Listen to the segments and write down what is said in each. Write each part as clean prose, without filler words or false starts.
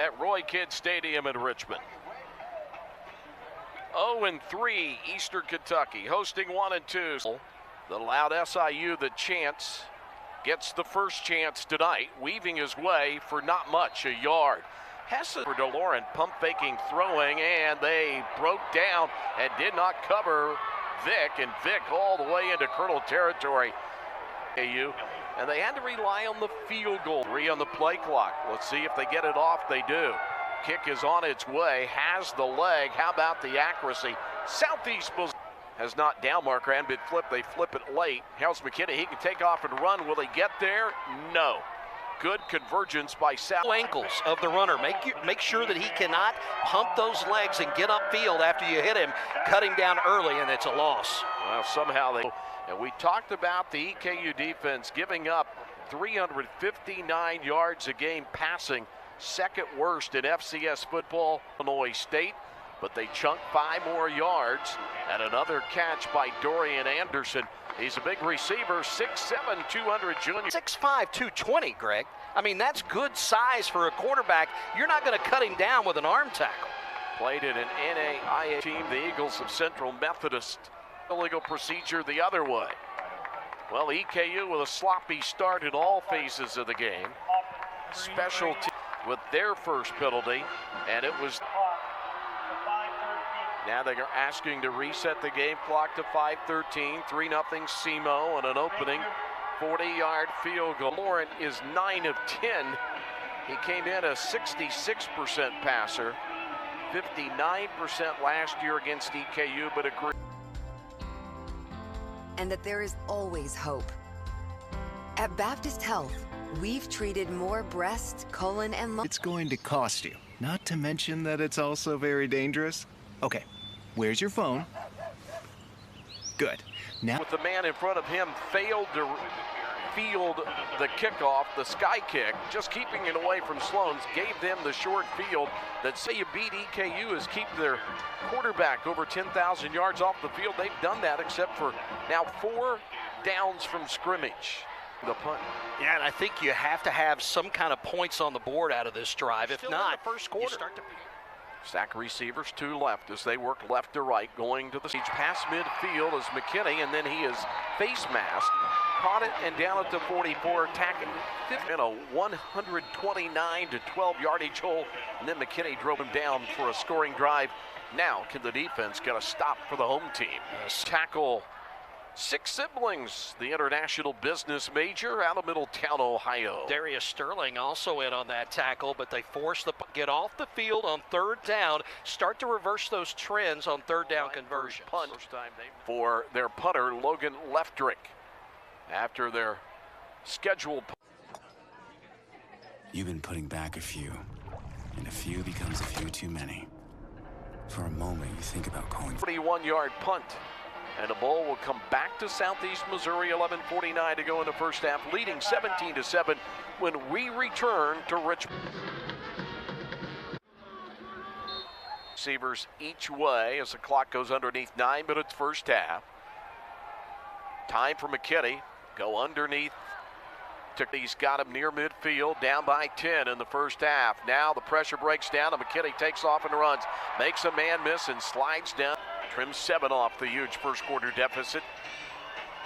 at Roy Kidd Stadium in Richmond. 0-3 Eastern Kentucky hosting 1-2. The allowed SIU the chance. Gets the first chance tonight, weaving his way for not much, a yard. Hesse for DeLorean, pump faking, throwing, and they broke down and did not cover Vick, and Vick all the way into Colonel territory. And they had to rely on the field goal. 3 on the play clock. Let's see if they get it off. They do. Kick is on its way, has the leg. How about the accuracy? Southeast has not down marker and been flipped. They flip it late. How's McKinney? He can take off and run. Will he get there? No. Good convergence by South. Ankles of the runner. Make sure that he cannot pump those legs and get upfield after you hit him. Cut him down early, and it's a loss. Well, somehow they. And we talked about the EKU defense giving up 359 yards a game passing, second worst in FCS football, Illinois State. But they chunked 5 more yards, and another catch by Dorian Anderson. He's a big receiver, 6'7", 200 junior. 6'5", 220, Greg. I mean, that's good size for a quarterback. You're not going to cut him down with an arm tackle. Played in an NAIA team, the Eagles of Central Methodist. Illegal procedure the other way. Well, EKU with a sloppy start in all phases of the game. Special team with their first penalty, and it was. Now they are asking to reset the game clock to 5:13, 3-0 SEMO, and an opening 40-yard field goal. Lauren is 9 of 10. He came in a 66% passer, 59% last year against EKU, but agreed. And that there is always hope. At Baptist Health, we've treated more breast, colon, and lung. It's going to cost you, not to mention that it's also very dangerous. Okay, where's your phone? Good. Now, with the man in front of him failed to field the kickoff, the sky kick, just keeping it away from Sloan's, gave them the short field that say you beat EKU is keep their quarterback over 10,000 yards off the field. They've done that except for now 4 downs from scrimmage. The punt. Yeah, and I think you have to have some kind of points on the board out of this drive. If Still not, in the first quarter. You start to. Stack receivers, 2 left as they work left to right, going to the stage. Past midfield is McKinney, and then he is face masked. Caught it and down at the 44, attacking in a 129 to 12 yardage hole, and then McKinney drove him down for a scoring drive. Now, can the defense get a stop for the home team? Tackle 6 siblings, the international business major out of Middletown, Ohio. Darius Sterling also in on that tackle, but they force the get off the field on 3rd down, start to reverse those trends on 3rd down conversion. Punt for their punter, Logan Leftrick, after their scheduled. You've been putting back a few, and a few becomes a few too many. For a moment, you think about calling. 41-yard punt. And the ball will come back to Southeast Missouri, 11:49 to go in the first half, leading 17-7 when we return to Richmond. Receivers each way as the clock goes underneath 9 minutes first half. Time for McKinney. Go underneath. He's got him near midfield, down by 10 in the first half. Now the pressure breaks down and McKinney takes off and runs. Makes a man miss and slides down. Trims 7 off the huge first quarter deficit.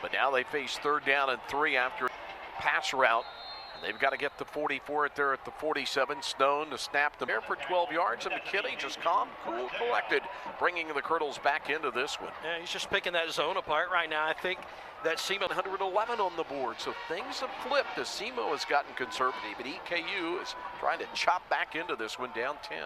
But now they face 3rd down and 3 after pass route. They've got to get the 44 at there at the 47. Stone to snap them there for 12 yards. And McKinney just calm, cool, collected, bringing the Colonels back into this one. Yeah, he's just picking that zone apart right now. I think that SEMO 111 on the board. So things have flipped as SEMO has gotten conservative, but EKU is trying to chop back into this one down 10.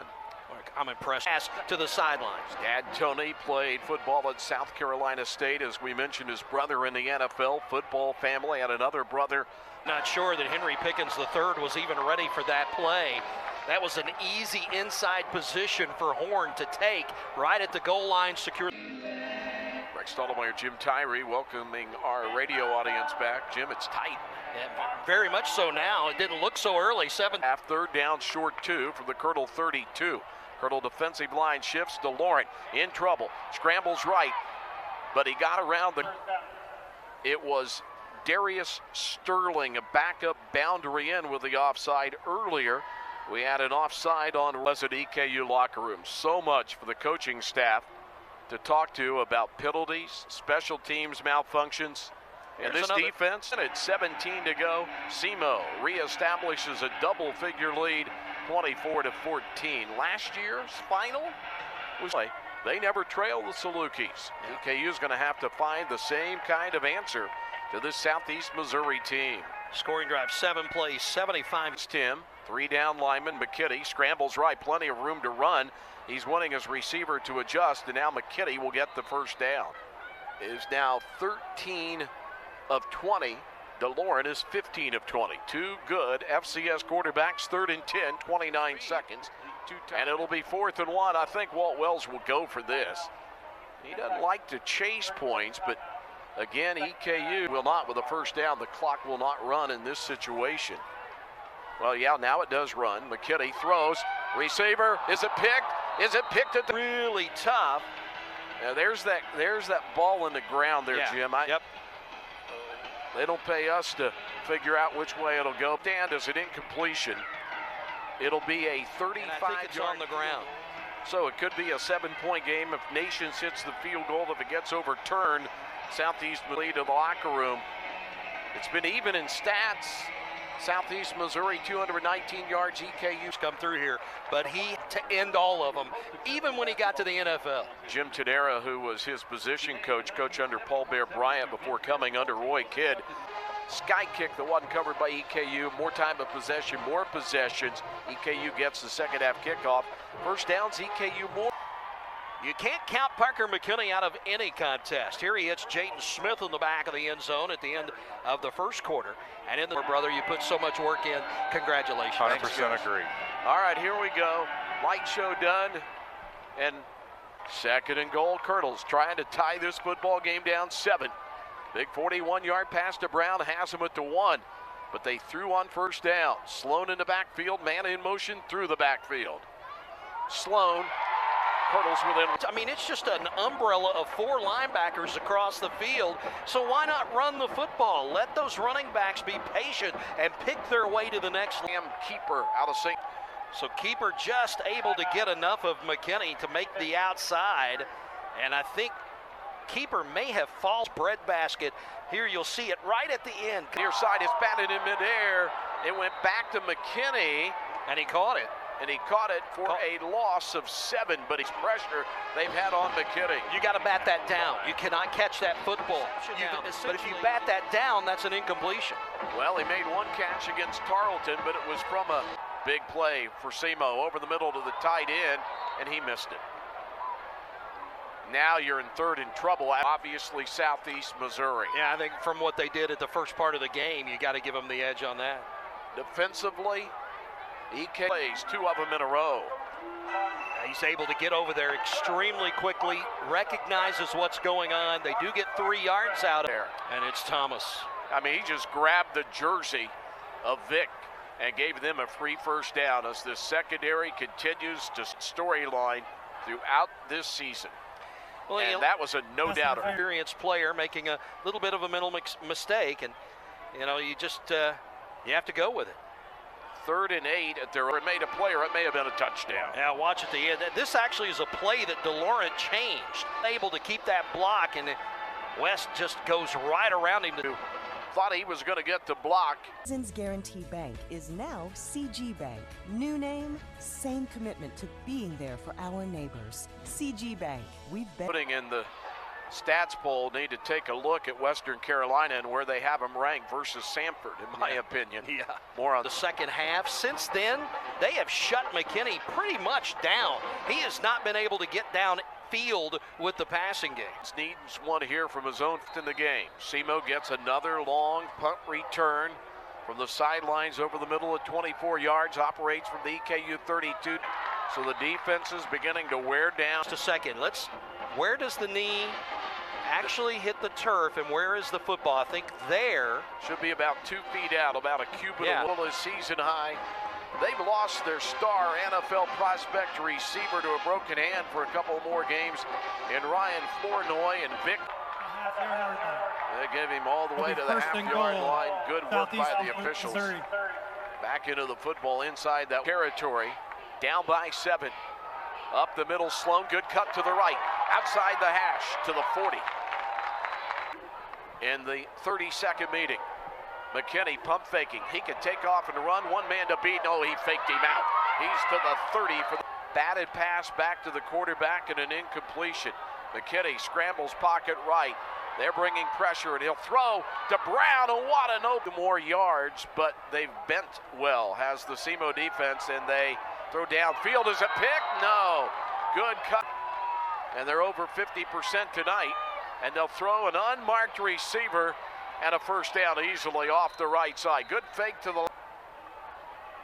I'm impressed. Pass to the sidelines. Dad Tony played football at South Carolina State. As we mentioned, his brother in the NFL, football family, and another brother. Not sure that Henry Pickens III was even ready for that play. That was an easy inside position for Horn to take right at the goal line. Secure. Rex Stottlemyre, Jim Tyree welcoming our radio audience back. Jim, it's tight. Yeah, very much so now. It didn't look so early. 7. Half 3rd down, short 2 from the Colonel 32. Colonel defensive line shifts to Laurent. In trouble. Scrambles right. But he got around the. It was Darius Sterling, a backup boundary in with the offside earlier. We had an offside on was at EKU locker room. So much for the coaching staff to talk to about penalties, special teams malfunctions, and this defense. And it's 17 to go. SEMO reestablishes a double-figure lead, 24-14. Last year's final was they never trailed the Salukis. EKU is going to have to find the same kind of answer to this Southeast Missouri team. Scoring drive, 7 plays, 75. It's Tim, 3 down lineman. McKitty scrambles right, plenty of room to run. He's wanting his receiver to adjust, and now McKitty will get the first down. Is now 13 of 20. DeLorean is 15 of 20. Two good FCS quarterbacks, 3rd and 10, 29 seconds. And it'll be 4th and 1. I think Walt Wells will go for this. He doesn't like to chase points, but again, EKU will not with a first down. The clock will not run in this situation. Well, yeah, now it does run. McKitty throws. Receiver, is it picked? Is it picked at the really tough? Now there's that ball in the ground there, yeah. Jim. Yep. They don't pay us to figure out which way it'll go. Dan does an incompletion. It'll be a 35 I think it's on the ground. So it could be a 7-point game if Nations hits the field goal. If it gets overturned, Southeast will lead to the locker room. It's been even in stats. Southeast Missouri, 219 yards. EKU's come through here, but he to end all of them, even when he got to the NFL. Jim Tadera, who was his position coach under Paul Bear Bryant before coming under Roy Kidd. Sky kick that wasn't covered by EKU. More time of possession, more possessions. EKU gets the second half kickoff. First downs, EKU more. You can't count Parker McKinney out of any contest. Here he hits Jaden Smith in the back of the end zone at the end of the first quarter. And in the brother, you put so much work in. Congratulations. 100% agree. All right, here we go. Light show done. And 2nd and goal. Colonels trying to tie this football game down 7. Big 41-yard pass to Brown has him at the 1. But they threw on first down. Sloan in the backfield. Man in motion through the backfield. Sloan. Colonels within. I mean, it's just an umbrella of 4 linebackers across the field. So why not run the football? Let those running backs be patient and pick their way to the next. Keeper out of St. So Keeper just able to get enough of McKinney to make the outside. And I think Keeper may have false breadbasket. Here you'll see it right at the end. Near side is batted in midair. It went back to McKinney. And he caught it. And he caught it for a loss of 7, but it's pressure they've had on McKinney. You got to bat that down. You cannot catch that football. But if you bat that down, that's an incompletion. Well, he made one catch against Tarleton, but it was from a big play for SEMO over the middle to the tight end, and he missed it. Now you're in 3rd in trouble, obviously Southeast Missouri. Yeah, I think from what they did at the first part of the game, you got to give them the edge on that. Defensively, EK plays 2 of them in a row. He's able to get over there extremely quickly, recognizes what's going on. They do get 3 yards out of there. And it's Thomas. I mean, he just grabbed the jersey of Vic and gave them a free first down as the secondary continues to storyline throughout this season. Well, and that was a no doubt experienced player making a little bit of a mental mistake, and you know, you just you have to go with it. 3rd and 8 at their made a player. It may have been a touchdown. Yeah, watch at the end. This actually is a play that DeLorean changed. Able to keep that block, and West just goes right around him. Thought he was going to get the block. Citizens Guarantee Bank is now CG Bank. New name, same commitment to being there for our neighbors. CG Bank, we've been putting in the stats poll. Need to take a look at Western Carolina and where they have them ranked versus Samford, in my opinion. Yeah. More on the second half. Since then, they have shut McKinney pretty much down. He has not been able to get down field with the passing game. Needs one here from his own in the game. SEMO gets another long punt return from the sidelines over the middle of 24 yards, operates from the EKU 32. So the defense is beginning to wear down. Just a second. Where does the knee actually hit the turf, and where is the football? I think there. Should be about 2 feet out, about a cubit of little season high. They've lost their star NFL prospect receiver to a broken hand for a couple more games in Ryan Flournoy and Vic. They gave him all the way to the half-yard line. Good work by the officials. Back into the football inside that territory. Down by 7. Up the middle, Sloan, good cut to the right. Outside the hash to the 40. In the 30-second meeting, McKinney pump faking. He can take off and run. One man to beat. No, he faked him out. He's to the 30 for the batted pass back to the quarterback and an incompletion. McKinney scrambles pocket right. They're bringing pressure, and he'll throw to Brown, and what an open. More yards, but they've bent well, has the SEMO defense, and they throw downfield. Is it pick? No. Good cut. And they're over 50% tonight, and they'll throw an unmarked receiver and a first down easily off the right side. Good fake to the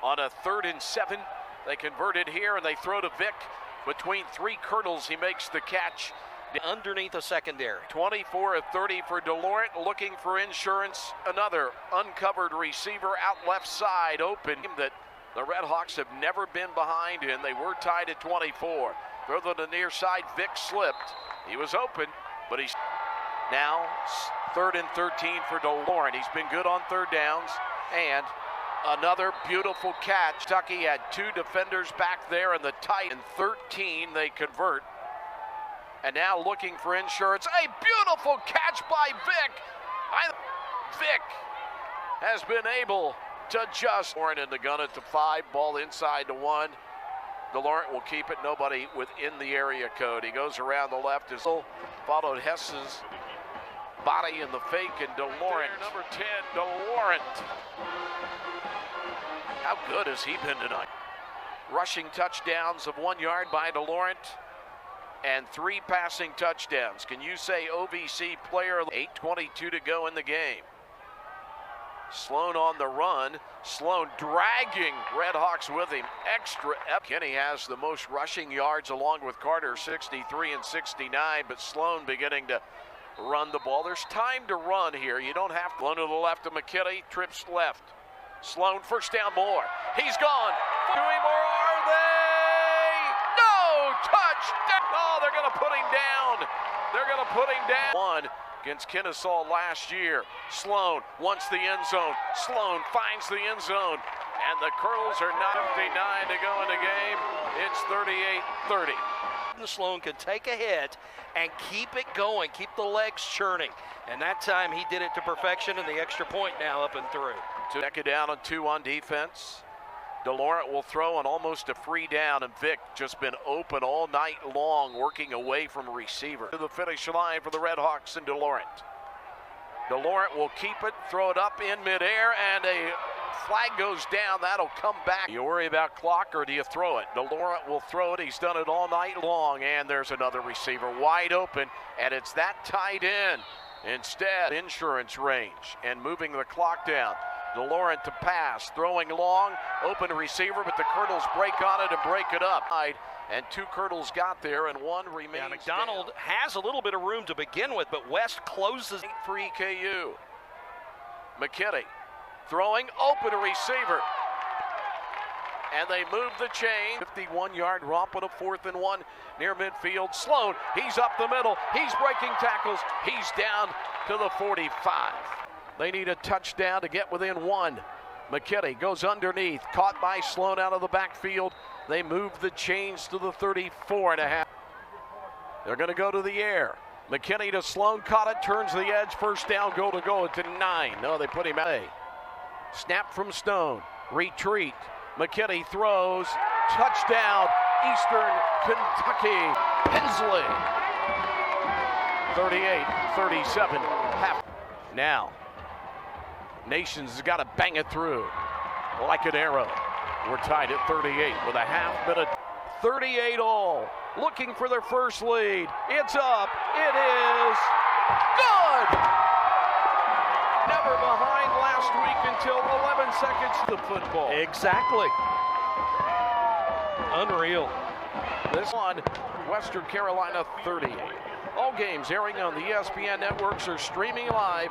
on a 3rd and 7. They converted here, and they throw to Vick. Between 3 Colonels, he makes the catch. Underneath a secondary. 24 of 30 for DeLaurent, looking for insurance. Another uncovered receiver out left side open that the Red Hawks have never been behind in. They were tied at 24. Throw to the near side, Vick slipped. He was open, but he's now 3rd and 13 for DeLaurent. He's been good on 3rd downs, and another beautiful catch. Kentucky had 2 defenders back there, and the tight in 13 they convert. And now looking for insurance. A beautiful catch by Vick. Vick has been able to just Warren in the gun at the 5, ball inside to 1. DeLaurent will keep it. Nobody within the area code. He goes around the left. As followed Hess's body in the fake, and DeLaurent. Number 10, DeLaurent. How good has he been tonight? Rushing touchdowns of 1 yard by DeLaurent, and 3 passing touchdowns. Can you say OVC player? 8:22 to go in the game. Sloan on the run. Sloan dragging Red Hawks with him. Kenny has the most rushing yards along with Carter, 63 and 69, but Sloan beginning to run the ball. There's time to run here. You don't have to. Sloan to the left of McKinney, trips left. Sloan, first down, more. He's gone. To him, or are they? No! Touchdown! Oh, they're going to put him down. They're going to put him down. 1 against Kennesaw last year. Sloan wants the end zone. Sloan finds the end zone. And the Colonels are 59 to go in the game. It's 38-30. Sloan can take a hit and keep it going, keep the legs churning. And that time he did it to perfection, and the extra point now up and through. Second down and 2 on defense. DeLaurent will throw on almost a free down, and Vick just been open all night long, working away from receiver. To the finish line for the Red Hawks and DeLaurent. DeLaurent will keep it, throw it up in midair, and a flag goes down. That'll come back. You worry about clock, or do you throw it? DeLaurent will throw it. He's done it all night long, and there's another receiver wide open, and it's that tight end. Instead, insurance range and moving the clock down. DeLaurent to pass, throwing long, open receiver, but the Colonels break on it and break it up. And 2 Colonels got there, and 1 remains. Yeah, McDonald has a little bit of room to begin with, but West closes. 3 KU. McKinney throwing, open receiver. And they move the chain. 51-yard romp on a 4th and 1 near midfield. Sloan, he's up the middle. He's breaking tackles. He's down to the 45. They need a touchdown to get within 1. McKinney goes underneath, caught by Sloan out of the backfield. They move the chains to the 34.5. They're going to go to the air. McKinney to Sloan, caught it, turns the edge, first down, goal to go to 9. No, they put him out. Snap from Stone, retreat. McKinney throws, touchdown, Eastern Kentucky. Hensley, 38-37, half. Now, Nations has got to bang it through like an arrow. We're tied at 38 with a half minute. 38 all, looking for their first lead. It's up, it is good! Never behind last week until 11 seconds to football. Exactly. Unreal. This one, Western Carolina 38. All games airing on the ESPN networks are streaming live.